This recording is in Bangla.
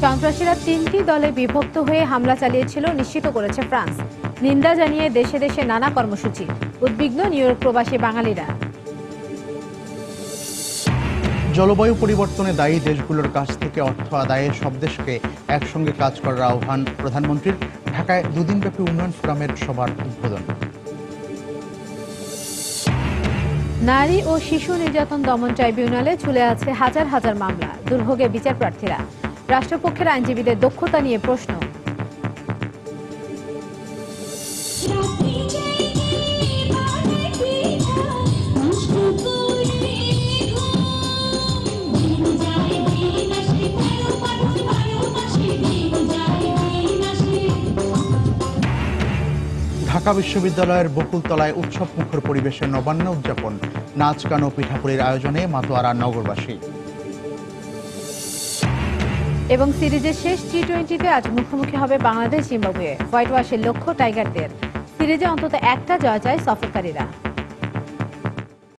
সন্ত্রাসীরা ৩টি দলে বিভক্ত হয়ে হামলা চালিয়েছিল নিশ্চিত করেছে ফ্রান্স। নিন্দা জানিয়ে দেশে দেশে নানা কর্মসূচি। উদ্বিগ্ন নিউ ইয়র্ক প্রবাসী বাঙালিরা। জলবায়ু পরিবর্তনে দায়ী দেশগুলোর কাছ থেকে অর্থ আদায়ে সব দেশকে একসঙ্গে কাজ করার আহ্বান প্রধানমন্ত্রীর। ঢাকায় দুদিনব্যাপী উন্নয়ন ফোরামের সভার উদ্বোধন। নারী ও শিশু নির্যাতন দমন ট্রাইব্যুনালে ঝুলে আছে হাজার হাজার মামলা। দুর্ভোগে বিচার প্রার্থীরা। রাষ্ট্রপক্ষের আইনজীবীদের দক্ষতা নিয়ে প্রশ্ন। ঢাকা বিশ্ববিদ্যালয়ের বকুলতলায় উৎসবমুখর পরিবেশে নবান্ন উদযাপন। নাচ গান ও পিঠাপুলির আয়োজনে মাতোয়ারা নগরবাসী। এবং সিরিজের শেষ টি-20তে আজ মুখোমুখি হবে বাংলাদেশ জিম্বাবুয়ে। হোয়াইট ওয়াশের লক্ষ্য টাইগারদের। সিরিজে অন্তত একটা জয় চায় সফরকারীরা।